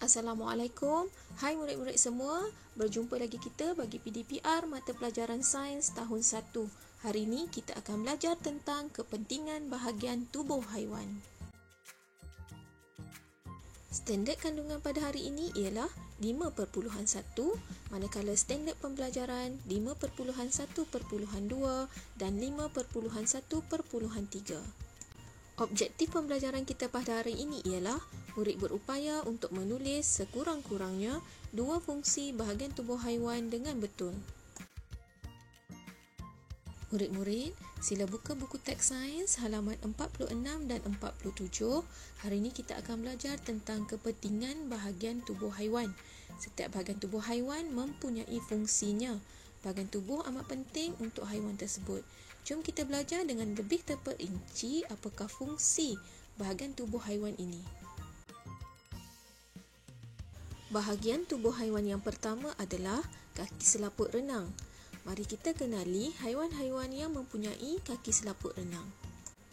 Assalamualaikum. Hai murid-murid semua, berjumpa lagi kita bagi PDPR Mata Pelajaran Sains tahun 1. Hari ini kita akan belajar tentang kepentingan bahagian tubuh haiwan. Standard kandungan pada hari ini ialah 5.1, manakala standard pembelajaran 5.1.2 dan 5.1.3. Objektif pembelajaran kita pada hari ini ialah murid berupaya untuk menulis sekurang-kurangnya 2 fungsi bahagian tubuh haiwan dengan betul. Murid-murid, sila buka buku teks sains halaman 46 dan 47. Hari ini kita akan belajar tentang kepentingan bahagian tubuh haiwan. Setiap bahagian tubuh haiwan mempunyai fungsinya. Bahagian tubuh amat penting untuk haiwan tersebut. Jom kita belajar dengan lebih terperinci apakah fungsi bahagian tubuh haiwan ini. Bahagian tubuh haiwan yang pertama adalah kaki selaput renang. Mari kita kenali haiwan-haiwan yang mempunyai kaki selaput renang.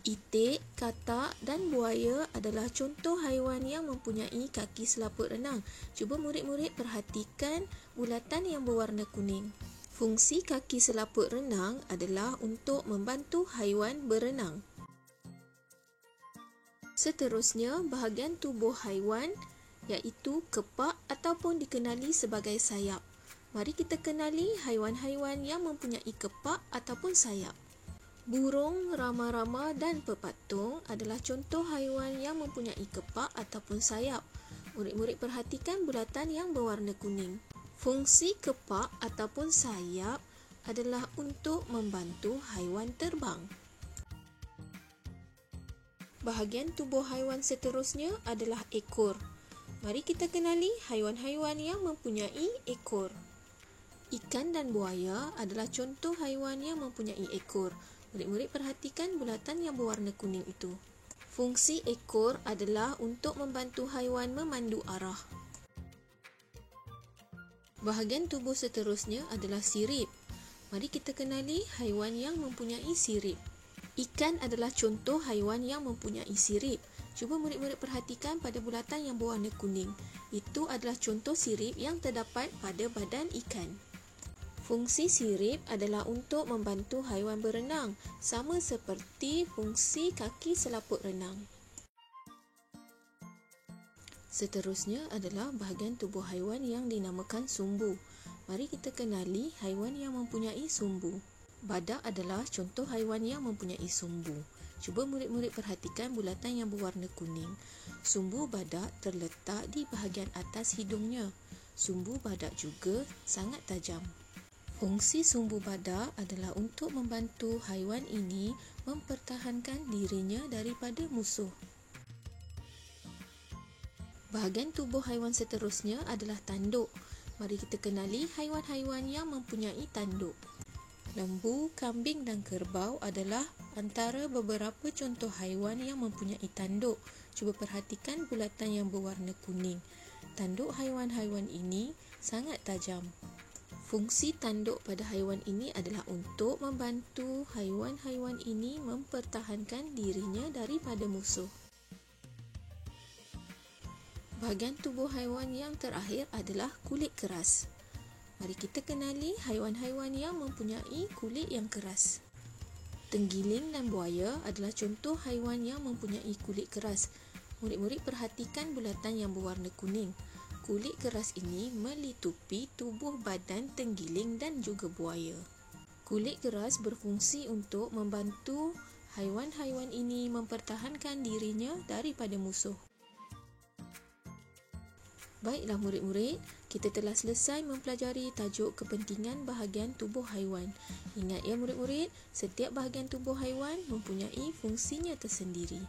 Itik, katak dan buaya adalah contoh haiwan yang mempunyai kaki selaput renang. Cuba murid-murid perhatikan bulatan yang berwarna kuning. Fungsi kaki selaput renang adalah untuk membantu haiwan berenang. Seterusnya, bahagian tubuh haiwan iaitu kepak ataupun dikenali sebagai sayap. Mari kita kenali haiwan-haiwan yang mempunyai kepak ataupun sayap. Burung, rama-rama dan pepatung adalah contoh haiwan yang mempunyai kepak ataupun sayap. Murid-murid perhatikan bulatan yang berwarna kuning. Fungsi kepak ataupun sayap adalah untuk membantu haiwan terbang. Bahagian tubuh haiwan seterusnya adalah ekor. Mari kita kenali haiwan-haiwan yang mempunyai ekor. Ikan dan buaya adalah contoh haiwan yang mempunyai ekor. Murid-murid perhatikan bulatan yang berwarna kuning itu. Fungsi ekor adalah untuk membantu haiwan memandu arah. Bahagian tubuh seterusnya adalah sirip. Mari kita kenali haiwan yang mempunyai sirip. Ikan adalah contoh haiwan yang mempunyai sirip. Cuba murid-murid perhatikan pada bulatan yang berwarna kuning. Itu adalah contoh sirip yang terdapat pada badan ikan. Fungsi sirip adalah untuk membantu haiwan berenang, sama seperti fungsi kaki selaput renang. Seterusnya adalah bahagian tubuh haiwan yang dinamakan sumbu. Mari kita kenali haiwan yang mempunyai sumbu. Badak adalah contoh haiwan yang mempunyai sumbu. Cuba murid-murid perhatikan bulatan yang berwarna kuning. Sumbu badak terletak di bahagian atas hidungnya. Sumbu badak juga sangat tajam. Fungsi sumbu badak adalah untuk membantu haiwan ini mempertahankan dirinya daripada musuh. Bahagian tubuh haiwan seterusnya adalah tanduk. Mari kita kenali haiwan-haiwan yang mempunyai tanduk. Lembu, kambing dan kerbau adalah antara beberapa contoh haiwan yang mempunyai tanduk. Cuba perhatikan bulatan yang berwarna kuning. Tanduk haiwan-haiwan ini sangat tajam. Fungsi tanduk pada haiwan ini adalah untuk membantu haiwan-haiwan ini mempertahankan dirinya daripada musuh. Bahagian tubuh haiwan yang terakhir adalah kulit keras. Mari kita kenali haiwan-haiwan yang mempunyai kulit yang keras. Tenggiling dan buaya adalah contoh haiwan yang mempunyai kulit keras. Murid-murid perhatikan bulatan yang berwarna kuning. Kulit keras ini melitupi tubuh badan tenggiling dan juga buaya. Kulit keras berfungsi untuk membantu haiwan-haiwan ini mempertahankan dirinya daripada musuh. Baiklah murid-murid, kita telah selesai mempelajari tajuk kepentingan bahagian tubuh haiwan. Ingat ya murid-murid, setiap bahagian tubuh haiwan mempunyai fungsinya tersendiri.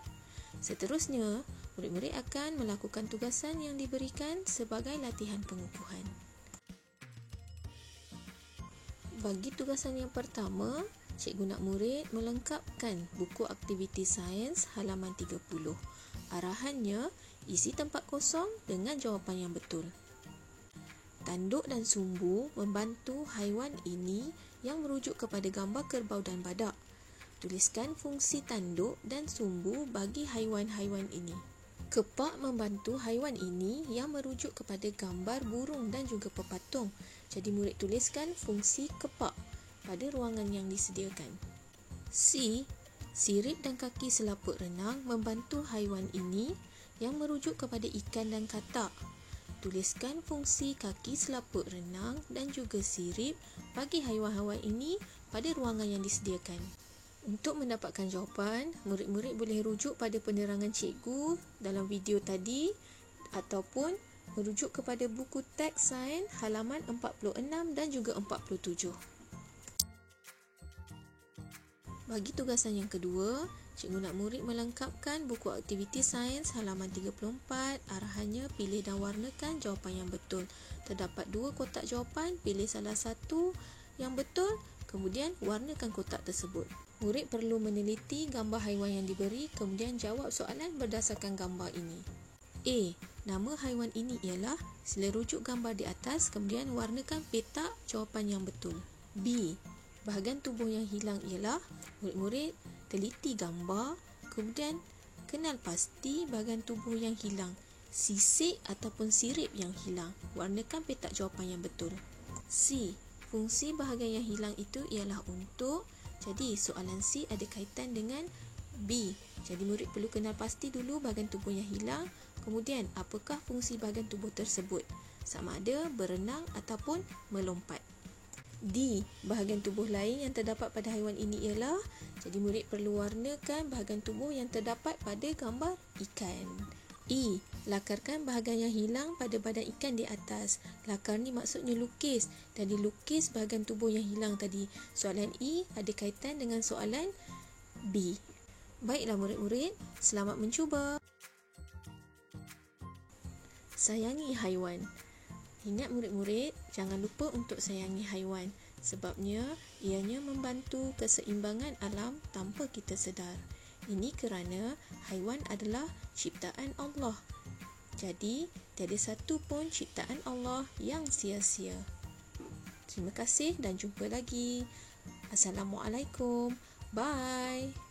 Seterusnya, murid-murid akan melakukan tugasan yang diberikan sebagai latihan pengukuhan. Bagi tugasan yang pertama, cikgu nak murid melengkapkan buku aktiviti sains halaman 30. Arahannya, isi tempat kosong dengan jawapan yang betul. Tanduk dan sumbu membantu haiwan ini yang merujuk kepada gambar kerbau dan badak. Tuliskan fungsi tanduk dan sumbu bagi haiwan-haiwan ini. Kepak membantu haiwan ini yang merujuk kepada gambar burung dan juga pepatung. Jadi murid tuliskan fungsi kepak pada ruangan yang disediakan. C. Sirip dan kaki selaput renang membantu haiwan ini yang merujuk kepada ikan dan katak. Tuliskan fungsi kaki selaput renang dan juga sirip bagi haiwan-haiwan ini pada ruangan yang disediakan. Untuk mendapatkan jawapan, murid-murid boleh rujuk pada penerangan cikgu dalam video tadi ataupun merujuk kepada buku teks sains halaman 46 dan juga 47. Bagi tugasan yang kedua, cikgu nak murid melengkapkan buku aktiviti sains halaman 34. Arahannya pilih dan warnakan jawapan yang betul. Terdapat 2 kotak jawapan, pilih salah satu yang betul, kemudian warnakan kotak tersebut. Murid perlu meneliti gambar haiwan yang diberi, kemudian jawab soalan berdasarkan gambar ini. A. Nama haiwan ini ialah, sila rujuk gambar di atas, kemudian warnakan petak jawapan yang betul. B. Bahagian tubuh yang hilang ialah, murid-murid teliti gambar, kemudian kenal pasti bahagian tubuh yang hilang, sisik ataupun sirip yang hilang. Warnakan petak jawapan yang betul. C. Fungsi bahagian yang hilang itu ialah untuk, jadi soalan C ada kaitan dengan B. Jadi murid perlu kenal pasti dulu bahagian tubuh yang hilang, kemudian apakah fungsi bahagian tubuh tersebut, sama ada berenang ataupun melompat. D. Bahagian tubuh lain yang terdapat pada haiwan ini ialah, jadi murid perlu warnakan bahagian tubuh yang terdapat pada gambar ikan. E. Lakarkan bahagian yang hilang pada badan ikan di atas. Lakar ni maksudnya lukis, dan dilukis bahagian tubuh yang hilang tadi. Soalan E ada kaitan dengan soalan B. Baiklah murid-murid, selamat mencuba. Sayangi haiwan. Ingat murid-murid, jangan lupa untuk sayangi haiwan, sebabnya ianya membantu keseimbangan alam tanpa kita sedar. Ini kerana haiwan adalah ciptaan Allah. Jadi, tiada satu pun ciptaan Allah yang sia-sia. Terima kasih dan jumpa lagi. Assalamualaikum. Bye.